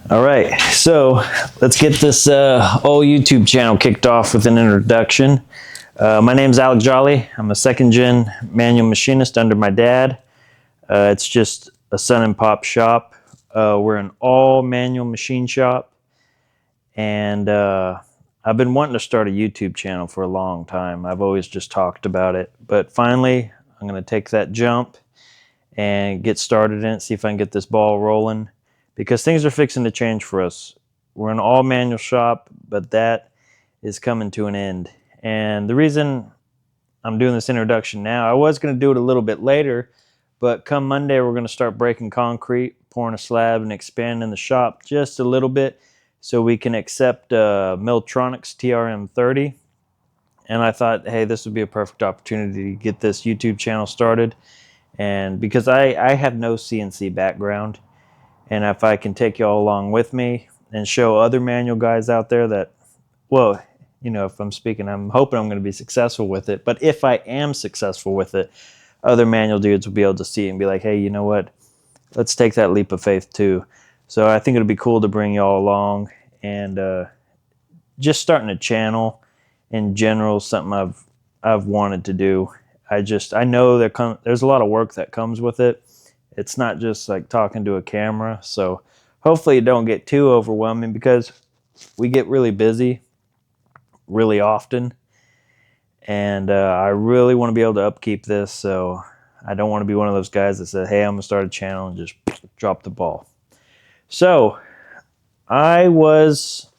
All right, so let's get this old YouTube channel kicked off with an introduction. My name's Alec Jolly. I'm a second-gen manual machinist under my dad. It's just a son and pop shop. We're an all-manual machine shop, and I've been wanting to start a YouTube channel for a long time. I've always just talked about it, but finally, I'm going to take that jump and get started in it, see if I can get this ball rolling, because things are fixing to change for us. We're an all manual shop, but that is coming to an end. And the reason I'm doing this introduction now, I was going to do it a little bit later, but come Monday, we're going to start breaking concrete, pouring a slab, and expanding the shop just a little bit so we can accept Miltronics TRM30. And I thought, hey, this would be a perfect opportunity to get this YouTube channel started. And because I have no CNC background, and if I can take y'all along with me and show other manual guys out there that, well, you know, if I'm speaking, I'm hoping I'm going to be successful with it. But if I am successful with it, other manual dudes will be able to see it and be like, hey, you know what? Let's take that leap of faith too. So I think it'll be cool to bring y'all along, and just starting a channel in general is something I've wanted to do. I know there's a lot of work that comes with it. It's not just like talking to a camera. So hopefully it don't get too overwhelming, because we get really busy really often. And I really want to be able to upkeep this. So I don't want to be one of those guys that said, hey, I'm going to start a channel and just drop the ball. So I was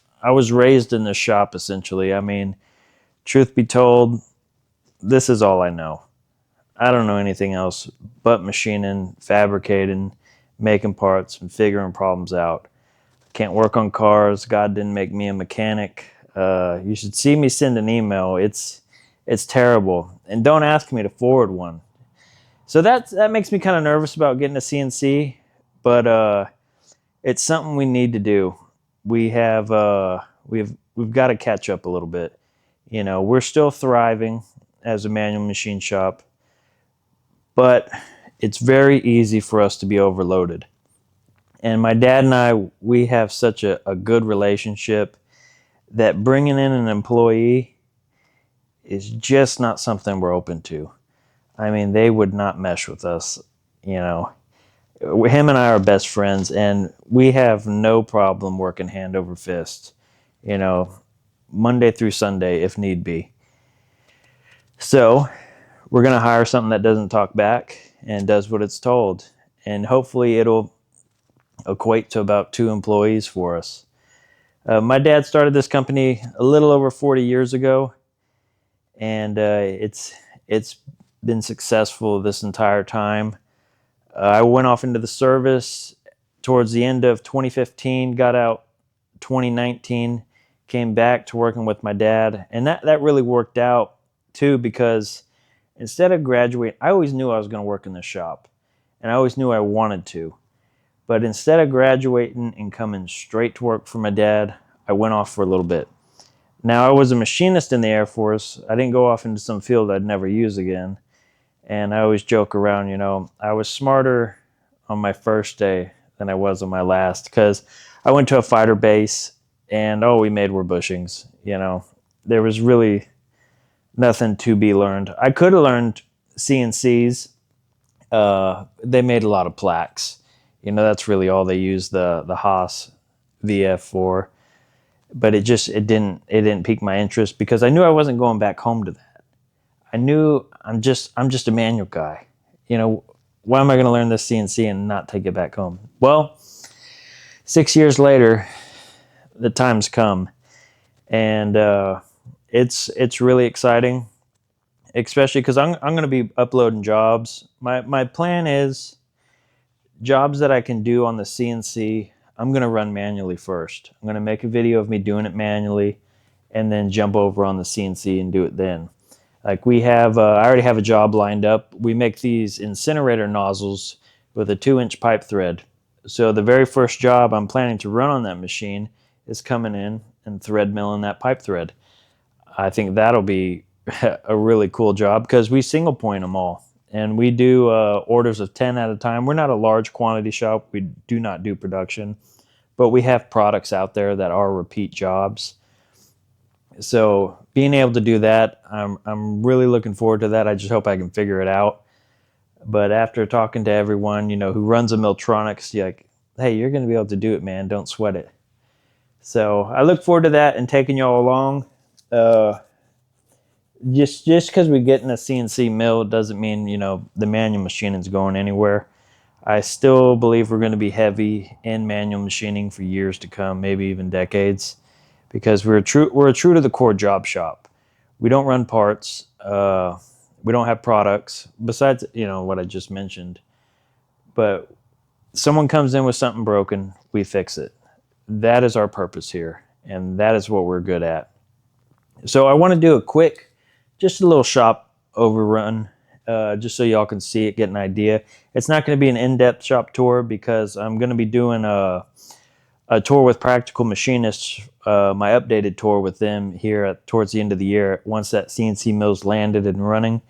raised in this shop, essentially. I mean, truth be told, this is all I know. I don't know anything else but machining, fabricating, making parts, and figuring problems out. Can't work on cars. God didn't make me a mechanic. You should see me send an email. It's terrible. And don't ask me to forward one. So that makes me kind of nervous about getting a CNC, but it's something we need to do. We've got to catch up a little bit. You know, we're still thriving as a manual machine shop, but it's very easy for us to be overloaded. And my dad and I, we have such a good relationship that bringing in an employee is just not something we're open to. I mean, they would not mesh with us. You know, him and I are best friends, and we have no problem working hand over fist, you know, Monday through Sunday if need be. So we're going to hire something that doesn't talk back and does what it's told. And hopefully it'll equate to about 2 employees for us. My dad started this company a little over 40 years ago, and it's been successful this entire time. I went off into the service towards the end of 2015, got out 2019, came back to working with my dad. And that really worked out too, because instead of graduating, I always knew I was going to work in the shop, and I always knew I wanted to. But instead of graduating and coming straight to work for my dad, I went off for a little bit. Now, I was a machinist in the Air Force. I didn't go off into some field I'd never use again. And I always joke around, you know, I was smarter on my first day than I was on my last, because I went to a fighter base and all we made were bushings. You know, there was really nothing to be learned. I could have learned CNCs. They made a lot of plaques. You know, that's really all they used the Haas VF for. But it didn't pique my interest, because I knew I wasn't going back home to that. I knew I'm just a manual guy. You know, why am I going to learn this CNC and not take it back home? Well, 6 years later, the time's come, and it's really exciting, especially because I'm going to be uploading jobs. My plan is jobs that I can do on the CNC, I'm going to run manually first. I'm going to make a video of me doing it manually and then jump over on the CNC and do it then. Like I already have a job lined up. We make these incinerator nozzles with a 2-inch pipe thread. So the very first job I'm planning to run on that machine is coming in and thread milling that pipe thread. I think that'll be a really cool job, because we single point them all. And we do orders of 10 at a time. We're not a large quantity shop. We do not do production. but we have products out there that are repeat jobs. So being able to do that, I'm really looking forward to that. I just hope I can figure it out. But after talking to everyone, who runs a Miltronics, you're like, hey, you're going to be able to do it, man. Don't sweat it. So I look forward to that and taking y'all along. Uh, just because we get in a CNC mill doesn't mean the manual machining is going anywhere. I still believe we're going to be heavy in manual machining for years to come, maybe even decades, because we're a true to the core job shop. We don't run parts. We don't have products besides what I just mentioned. But someone comes in with something broken, we fix it. That is our purpose here, and that is what we're good at. So I want to do just a little shop overrun, just so y'all can see it, get an idea. It's not going to be an in-depth shop tour because I'm going to be doing a tour with Practical Machinists, my updated tour with them here towards the end of the year, once that CNC mill's landed and running.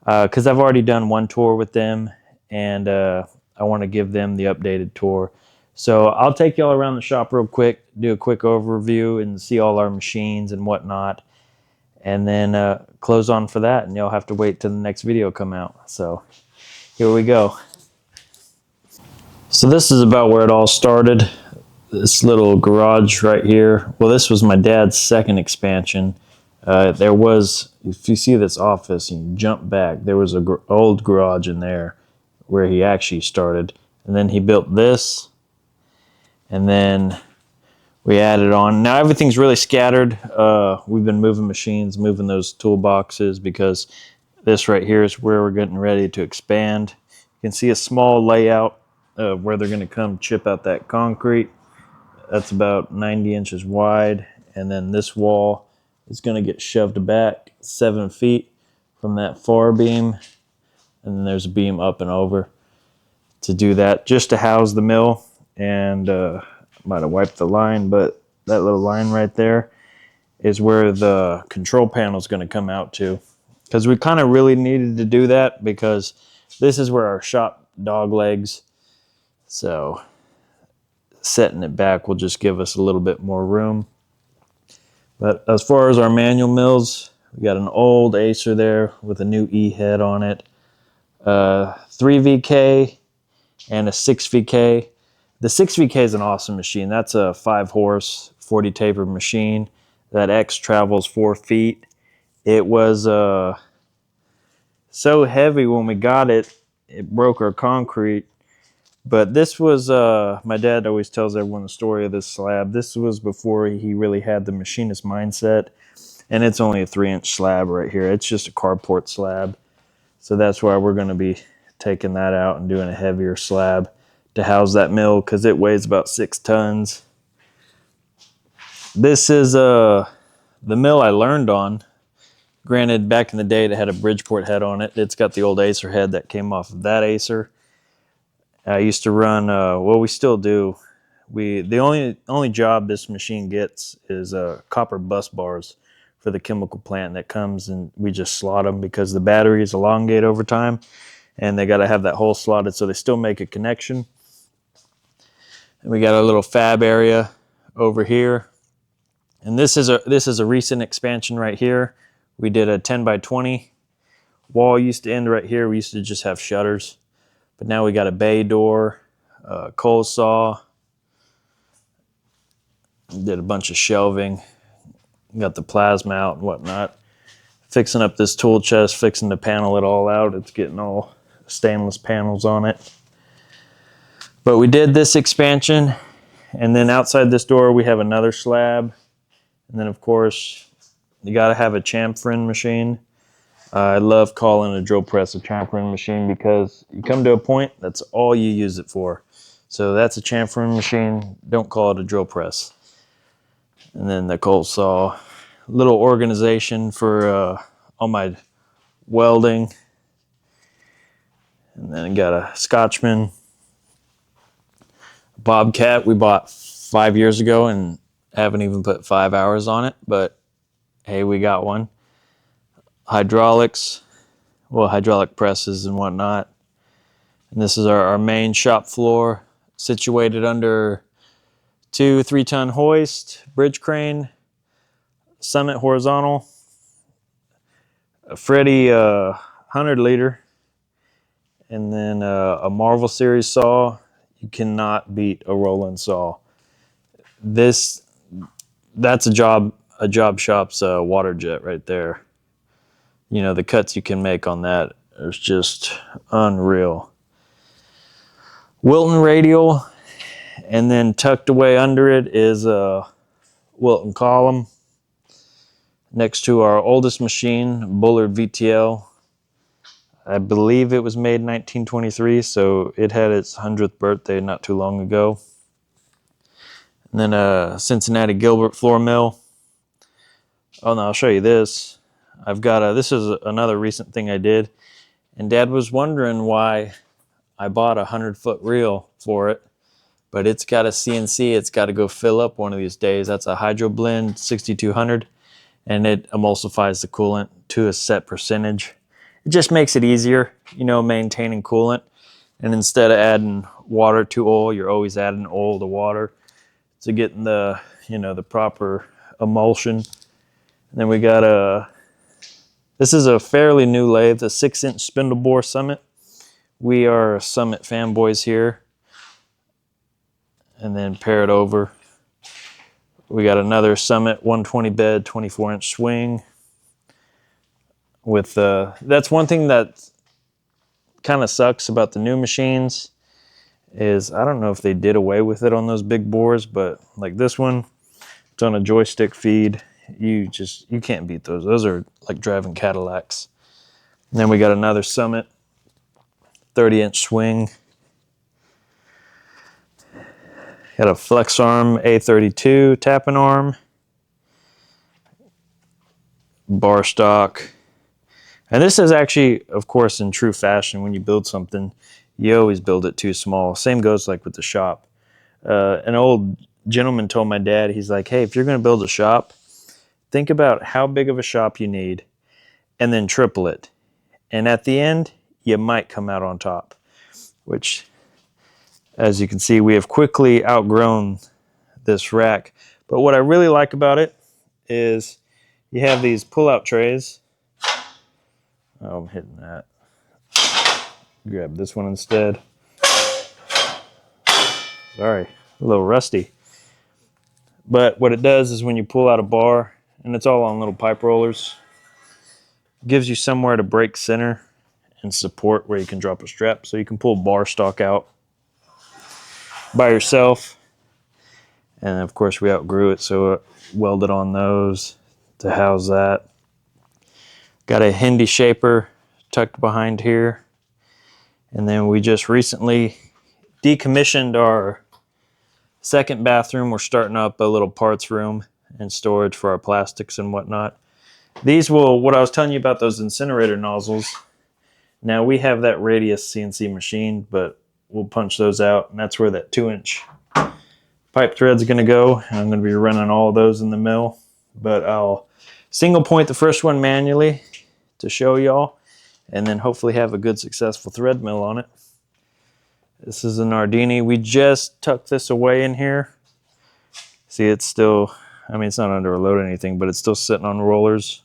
Because I've already done one tour with them, and I want to give them the updated tour. So I'll take y'all around the shop real quick, do a quick overview, and see all our machines and whatnot, and then close on for that, and y'all have to wait till the next video come out. So here we go. So this is about where it all started. This little garage right here. Well, this was my dad's second expansion. There was, if you see this office, you jump back, there was an old garage in there where he actually started. And then he built this, and then we added on. Now everything's really scattered. We've been moving machines, moving those toolboxes, because this right here is where we're getting ready to expand. You can see a small layout of where they're going to come chip out that concrete. That's about 90 inches wide. And then this wall is going to get shoved back 7 feet from that far beam. And then there's a beam up and over to do that, just to house the mill. And might have wiped the line, but that little line right there is where the control panel is going to come out to. Because we kind of really needed to do that, because this is where our shop dog legs. So setting it back will just give us a little bit more room. But as far as our manual mills, we got an old Acer there with a new E head on it, 3VK and a 6VK. The 6VK is an awesome machine. That's a 5-horse 40 taper machine. That X travels 4 feet. It was so heavy when we got it, it broke our concrete. But this was, my dad always tells everyone the story of this slab. This was before he really had the machinist mindset. And it's only a 3-inch slab right here. It's just a carport slab. So that's why we're going to be taking that out and doing a heavier slab to house that mill, because it weighs about 6 tons. This is the mill I learned on. Granted, back in the day, it had a Bridgeport head on it. It's got the old Acer head that came off of that Acer. I used to run, well, we still do. The only job this machine gets is copper bus bars for the chemical plant that comes, and we just slot them because the batteries elongate over time, and they got to have that hole slotted so they still make a connection. And we got a little fab area over here, and this is a recent expansion right here. We did a 10 by 20 wall. Used to end right here. We used to just have shutters. But now we got a bay door, coal saw, did a bunch of shelving, got the plasma out and whatnot. Fixing up this tool chest, fixing to panel it all out. It's getting all stainless panels on it. But we did this expansion, and then outside this door we have another slab. And then of course, you gotta have a chamfering machine. I love calling a drill press a chamfering machine, because you come to a point, that's all you use it for. So that's a chamfering machine. Don't call it a drill press. And then the coal saw. Little organization for all my welding. And then got a Scotchman. Bobcat we bought 5 years ago and haven't even put 5 hours on it. But hey, we got one. Hydraulics, well, hydraulic presses and whatnot. And this is our main shop floor, situated under 2 3-ton hoist, bridge crane, Summit horizontal, a Freddy 100 liter, and then a Marvel Series saw. You cannot beat a Roland saw. That's a job shop's water jet right there. You know, the cuts you can make on that is just unreal. Wilton radial, and then tucked away under it is a Wilton column. Next to our oldest machine, Bullard VTL. I believe it was made in 1923, so it had its 100th birthday not too long ago. And then a Cincinnati Gilbert floor mill. Oh no, I'll show you this. I've got this is another recent thing I did, and Dad was wondering why I bought a 100-foot reel for it, but it's got a CNC. It's got to go fill up one of these days. That's a Hydroblend 6200, and it emulsifies the coolant to a set percentage. It just makes it easier, you know, maintaining coolant. And instead of adding water to oil, you're always adding oil to water to get the, you know, the proper emulsion. And then we got this is a fairly new lathe, a 6-inch spindle bore Summit. We are Summit fanboys here. And then pair it over. We got another Summit 120 bed, 24-inch swing. With that's one thing that kind of sucks about the new machines is I don't know if they did away with it on those big bores, but like this one, it's on a joystick feed. You can't beat those. Those are like driving Cadillacs. And then we got another Summit 30-inch swing. Got a Flex Arm A32 tapping arm, bar stock. And this is actually, of course, in true fashion, when you build something, you always build it too small. Same goes like with the shop. An old gentleman told my dad, he's like, hey, if you're going to build a shop, think about how big of a shop you need and then triple it. And at the end, you might come out on top, which, as you can see, we have quickly outgrown this rack. But what I really like about it is you have these pull-out trays. Oh, I'm hitting that. Grab this one instead. Sorry, a little rusty. But what it does is when you pull out a bar, and it's all on little pipe rollers, it gives you somewhere to break center and support where you can drop a strap. So you can pull bar stock out by yourself. And of course we outgrew it, so it welded on those to house that. Got a Hindy shaper tucked behind here. And then we just recently decommissioned our second bathroom. We're starting up a little parts room and storage for our plastics and whatnot. These will, what I was telling you about those incinerator nozzles, now we have that Radius CNC machine, but we'll punch those out, and that's where that 2-inch pipe thread's going to go. And I'm going to be running all of those in the mill, but I'll single point the first one manually to show y'all, and then hopefully have a good successful thread mill on it. This is an Nardini. We just tucked this away in here. See, it's still, I mean, it's not under a load or anything, but it's still sitting on rollers.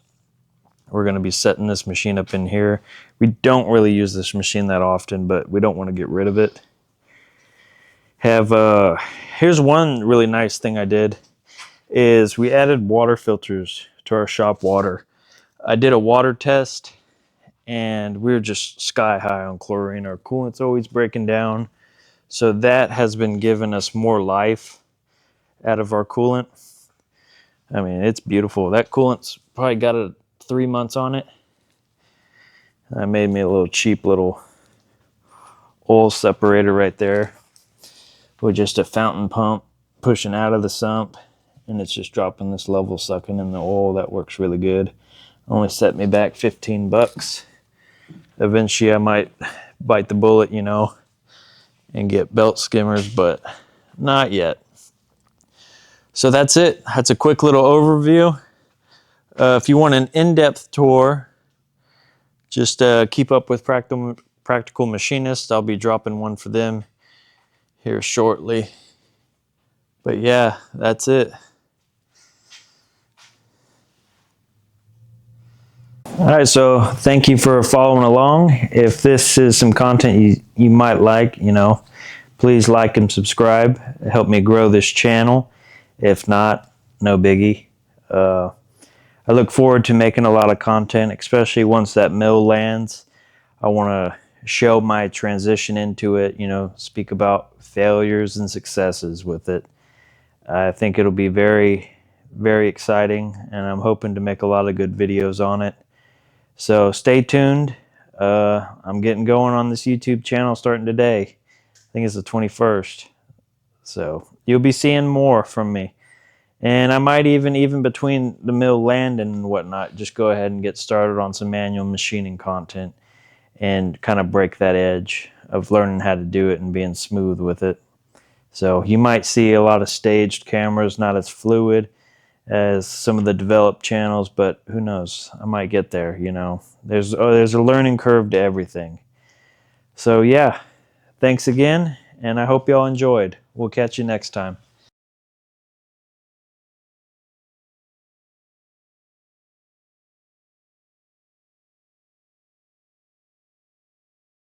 We're going to be setting this machine up in here. We don't really use this machine that often, but we don't want to get rid of it. Here's one really nice thing I did, is we added water filters to our shop water. I did a water test, and we were just sky high on chlorine. Our coolant's always breaking down. So that has been giving us more life out of our coolant. I mean, it's beautiful. That coolant's probably got 3 months on it. I made me a little cheap little oil separator right there with just a fountain pump pushing out of the sump, and it's just dropping this level, sucking in the oil. That works really good. Only set me back 15 bucks. Eventually I might bite the bullet, you know, and get belt skimmers, but not yet. So that's it. That's a quick little overview. If you want an in-depth tour, just keep up with Practical Machinists. I'll be dropping one for them here shortly. But yeah, that's it. All right, so thank you for following along. If this is some content you might like, please like and subscribe. Help me grow this channel. If not, no biggie. I look forward to making a lot of content, especially once that mill lands. I want to show my transition into it, speak about failures and successes with it. I think it'll be very, very exciting, and I'm hoping to make a lot of good videos on it. So stay tuned. I'm getting going on this YouTube channel starting today. I think it's the 21st. So you'll be seeing more from me. And I might even between the mill landing and whatnot, just go ahead and get started on some manual machining content and kind of break that edge of learning how to do it and being smooth with it. So you might see a lot of staged cameras, not as fluid as some of the developed channels, but who knows? I might get there, There's a learning curve to everything. So yeah, thanks again, and I hope y'all enjoyed. We'll catch you next time.